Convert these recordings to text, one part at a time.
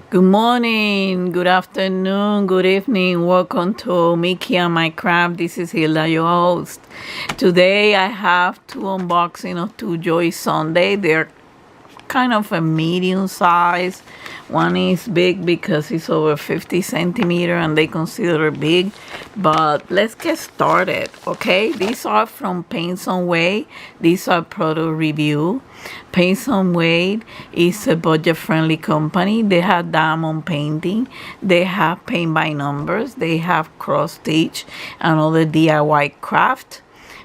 Good morning, good afternoon, good evening. Welcome to Mickey and My Craft. This is Hilda, your host. Today I have two unboxing of two Joy Sunday. They're kind of a medium size. One is big because it's over 50 centimeter and they consider it big. But let's get started, okay? These are from Paintsomeway. These are product review. Paintsomeway is a budget-friendly company. They have diamond painting. They have paint by numbers. They have cross-stitch and other DIY craft.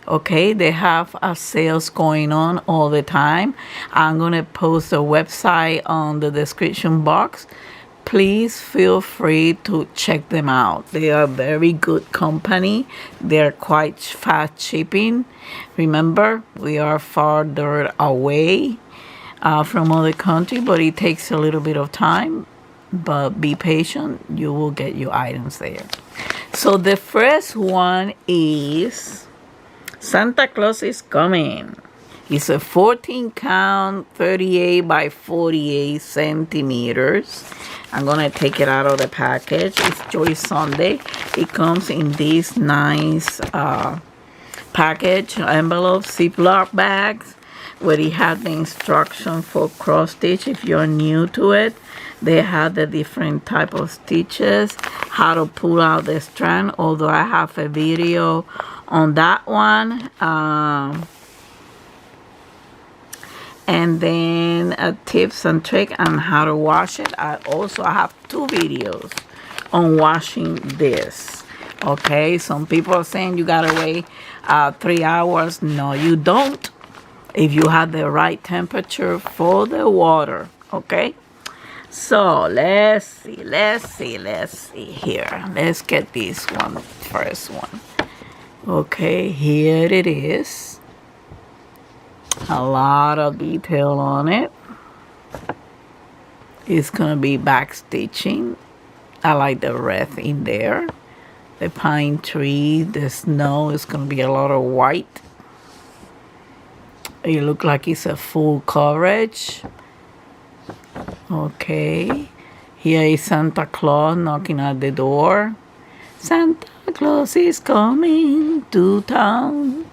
Okay, they have sales going on all the time. I'm going to post a website on the description box. Please feel free to check them out. They are a very good company. They're quite fast shipping. Remember, we are farther away from other country, but it takes a little bit of time. But be patient. You will get your items there. So the first one is Santa Claus is coming. It's a 14 count, 38 by 48 centimeters. I'm going to take it out of the package. It's Joy Sunday. It comes in this nice package, envelope, Ziploc bags, where it has the instruction for cross stitch. If you're new to it, they have the different type of stitches, how to pull out the strand, although I have a video on that one. And then tips and trick on how to wash it. I also have two videos on washing this. Okay, some people are saying you gotta wait 3 hours. No, you don't, if you have the right temperature for the water. Okay, so let's see here. Let's get this one, first one. Okay, here it is. A lot of detail on it. It's gonna be back stitching. I like the wreath in there. The pine tree, the snow is gonna be a lot of white. It looks like it's a full coverage. Okay, here is Santa Claus knocking at the door. Santa Claus is coming to town.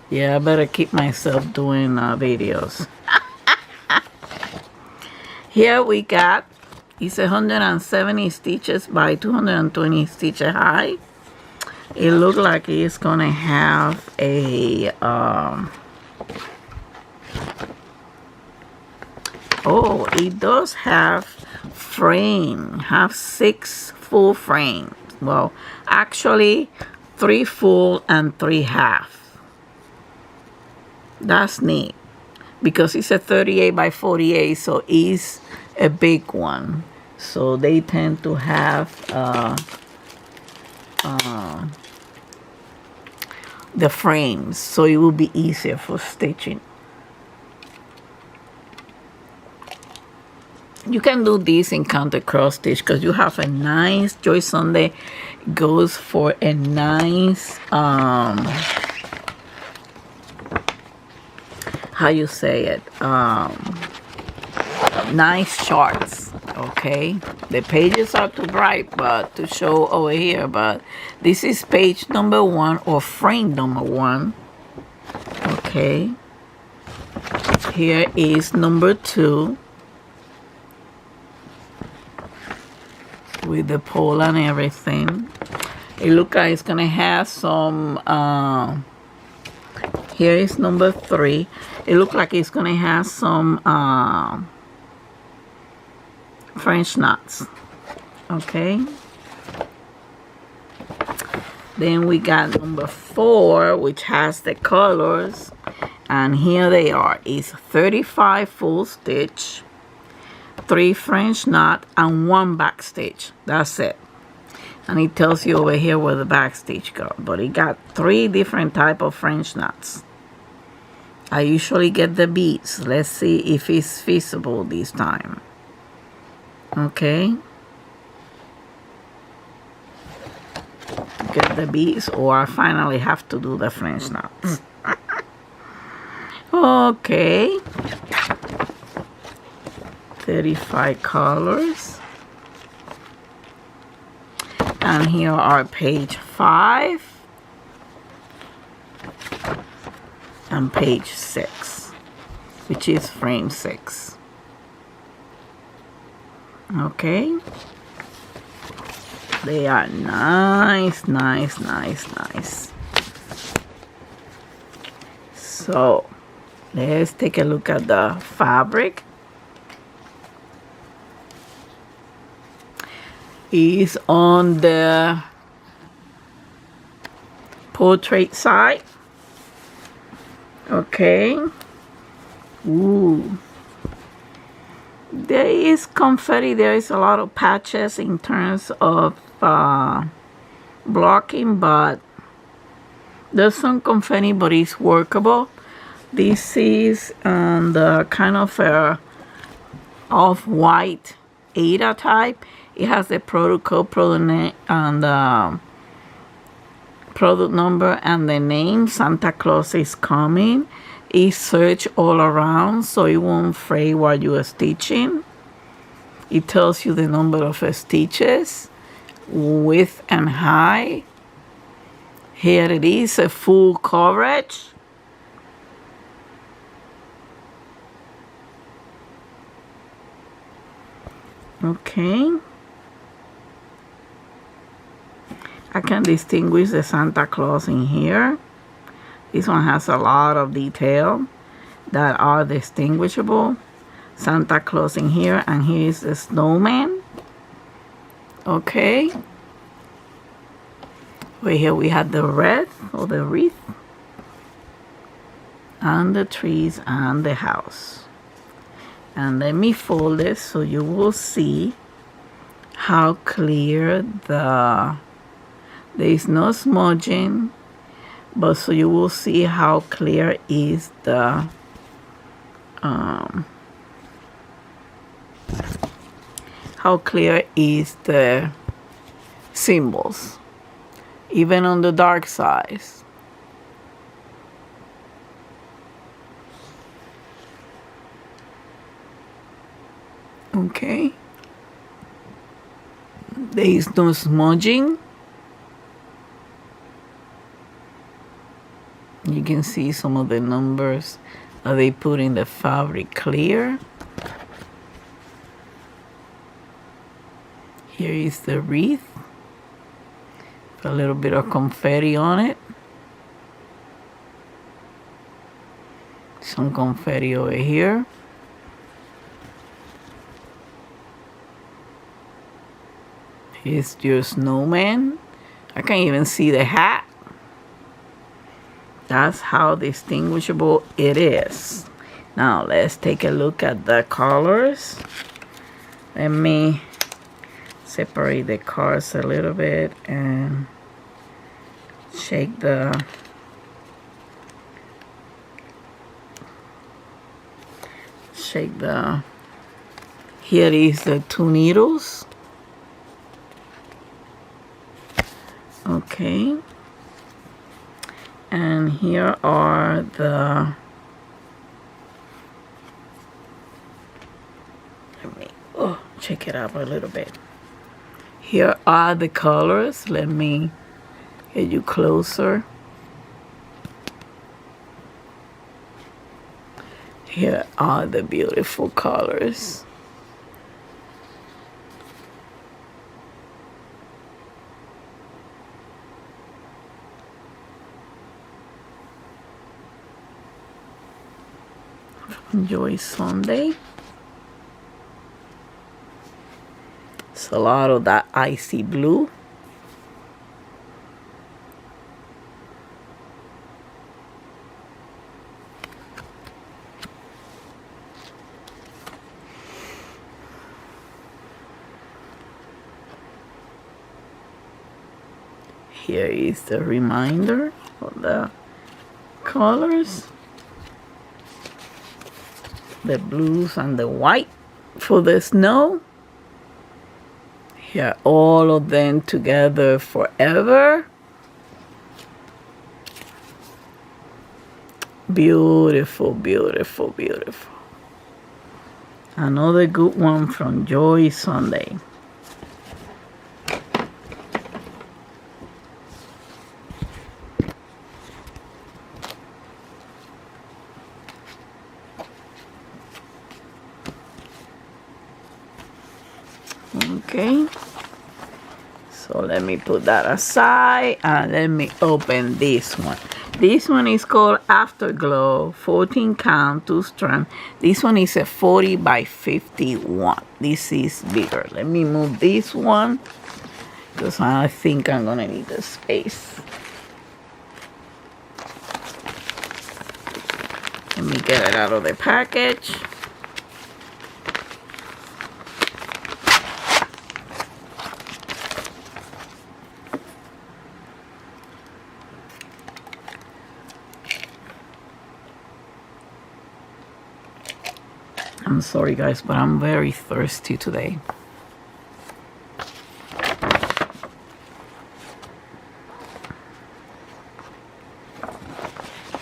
Yeah, I better keep myself doing videos. Here we got, it's 170 stitches by 220 stitches high. It looks like it's gonna have a oh, it does have frame, have 6 full frames. Well, actually 3 full and 3 half. That's neat because it's a 38 by 48, so it's a big one. So they tend to have the frames, so it will be easier for stitching. You can do this in counter cross stitch because you have a nice Joy Sunday goes for a nice how you say it, nice charts. Okay, the pages are too bright but to show over here, but this is page number 1 or frame number 1. Okay, here is number 2 with the pole and everything. It looks like it's gonna have some here is number 3. It looks like it's gonna have some French knots. Okay, then we got number 4, which has the colors, and here they are. It's 35 full stitch, 3 French knot, and 1 back stitch. That's it. And it tells you over here where the back stitch goes, but it got 3 different type of French knots. I usually get the beads. Let's see if it's feasible this time. Okay, get the beads, or I finally have to do the French knots. Okay, 35 colors. And here are page 5 and page 6, which is frame 6. Okay. They are nice, nice, nice, nice. So let's take a look at the fabric. It's on the portrait side. Okay. Ooh. There is confetti. There is a lot of patches in terms of blocking, but there's some confetti, but it's workable. This is the kind of off-white Ada type. It has the product code, product name, and the product number, and the name. Santa Claus is coming. It's searched all around, so it won't fray while you are stitching. It tells you the number of stitches, width and height. Here it is, a full coverage. Okay. I can distinguish the Santa Claus in here. This one has a lot of detail that are distinguishable. Santa Claus in here, and here is the snowman. Okay. Right here we have the red, or the wreath, and the trees and the house. And let me fold this so you will see how clear there is no smudging, but so you will see how clear is the symbols, even on the dark sides. Okay. There is no smudging. You can see some of the numbers that they put in the fabric clear. Here is the wreath. A little bit of confetti on it. Some confetti over here. Here's your snowman. I can't even see the hat. That's how distinguishable it is. Now let's take a look at the colors. Let me separate the cards a little bit and shake the here is the 2 needles. Okay. And here are the, let me check it out a little bit. Here are the colors. Let me get you closer. Here are the beautiful colors. Enjoy Sunday. It's a lot of that icy blue. Here is the reminder of the colors. The blues and the white for the snow. Here, all of them together forever. Beautiful, beautiful, beautiful. Another good one from Joy Sunday. Okay, so let me put that aside and let me open this one. This one is called Afterglow, 14 count, 2 strand. This one is a 40 by 51. This is bigger. Let me move this one because I think I'm gonna need the space. Let me get it out of the package. I'm sorry guys, but I'm very thirsty today.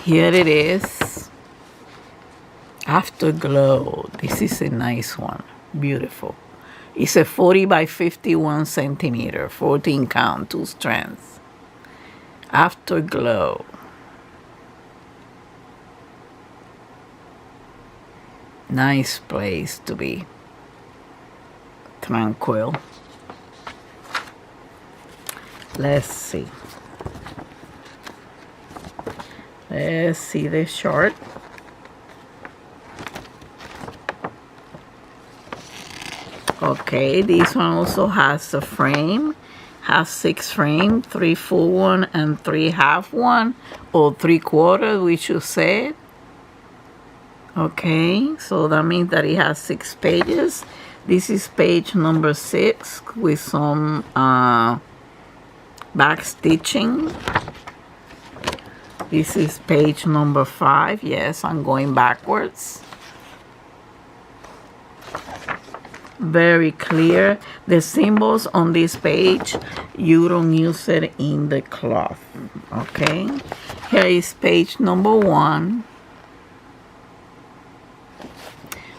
Here it is. Afterglow. This is a nice one. Beautiful. It's a 40 by 51 centimeter, 14 count, 2 strands. Afterglow. Nice place to be. Tranquil. Let's see. Let's see the short. Okay, this one also has a frame. Has 6 frames, 3 full one and 3 half one, or 3/4, we should say. Okay, so that means that it has 6 pages. This is page number 6 with some back stitching. This is page number 5. Yes, I'm going backwards. Very clear. The symbols on this page, you don't use it in the cloth. Okay, here is page number 1.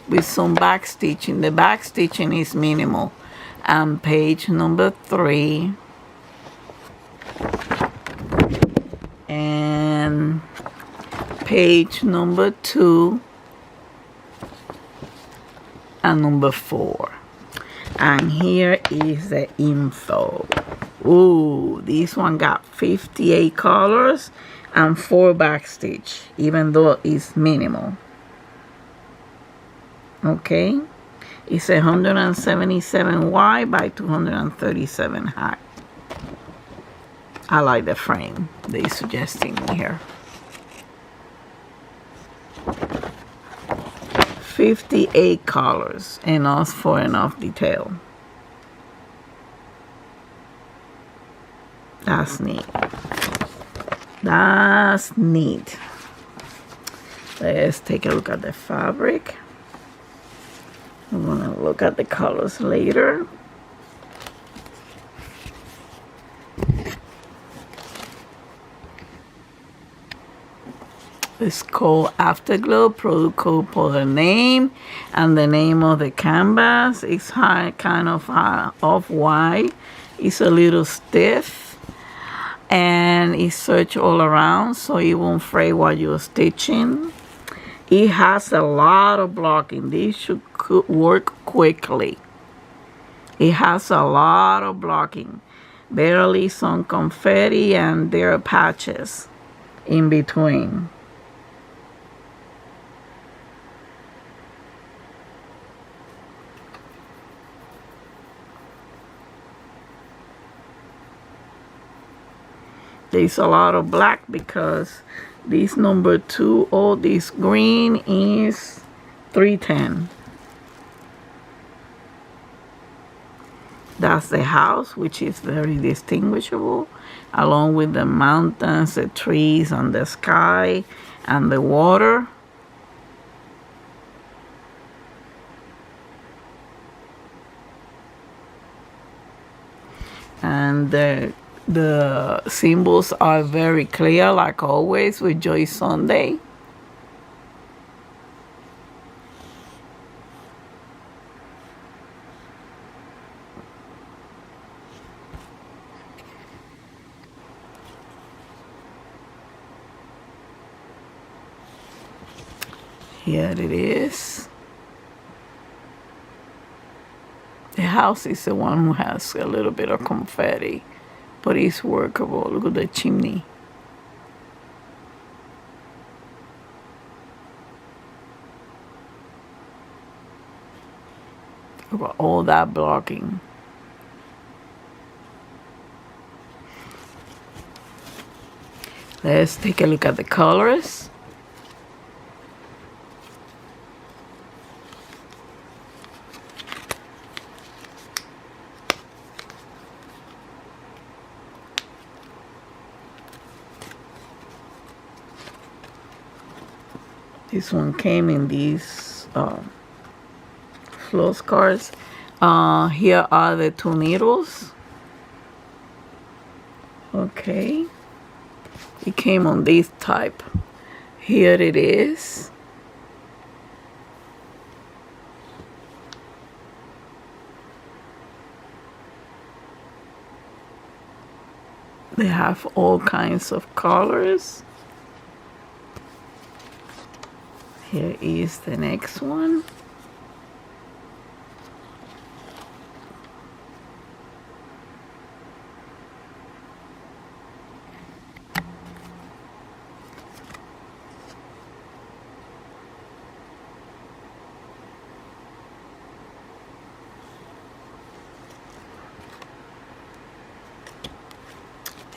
With some back stitching. The back stitching is minimal. And page number 3. And page number 2. And number 4. And here is the info. Ooh, this one got 58 colors and 4 back stitch, even though it's minimal. Okay, it's 177 wide by 237 high. I like the frame they're suggesting here. 58 colors, enough for enough detail. That's neat. That's neat. Let's take a look at the fabric. I'm gonna look at the colors later. It's called Afterglow. Product code for the name and the name of the canvas. It's kind of off-white. It's a little stiff and it's serged all around, so it won't fray while you're stitching. It has a lot of blocking. This should work quickly. It has a lot of blocking. Barely some confetti, and there are patches in between. There's a lot of black because this number 2, all this green is 310. That's the house, which is very distinguishable, along with the mountains, the trees, and the sky, and the water. And the symbols are very clear, like always with Joy Sunday. Here it is. It house is the one who has a little bit of confetti, but it's workable. Look at the chimney. Look at all that blocking. Let's take a look at the colors. This one came in these floss cards. Here are the 2 needles. Okay. It came on this type. Here it is. They have all kinds of colors. Here is the next one.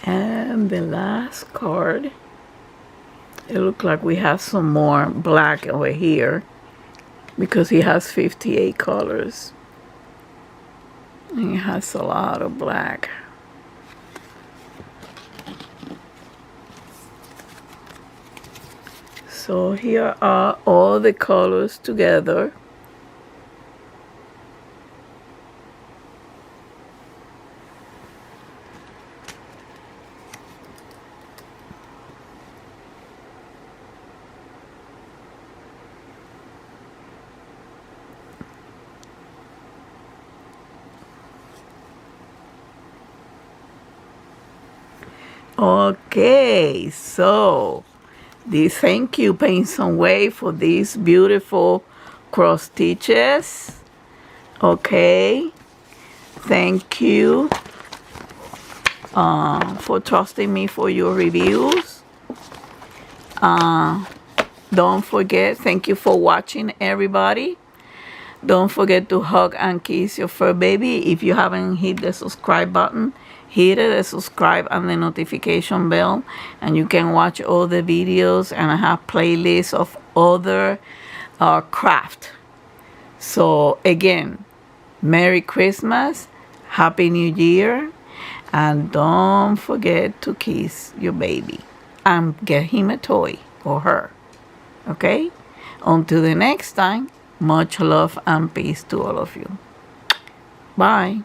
And the last card, it looks like we have some more black over here because he has 58 colors. And it has a lot of black. So here are all the colors together. Okay, so thank you Paintsomeway for these beautiful cross stitches. Okay, thank you for trusting me for your reviews. Don't forget, thank you for watching, everybody. Don't forget to hug and kiss your fur baby. If you haven't hit the subscribe button, hit the subscribe and the notification bell, and you can watch all the videos, and I have playlists of other craft. So again, Merry Christmas, Happy New Year, and don't forget to kiss your baby and get him a toy or her. Okay? Until the next time, much love and peace to all of you. Bye.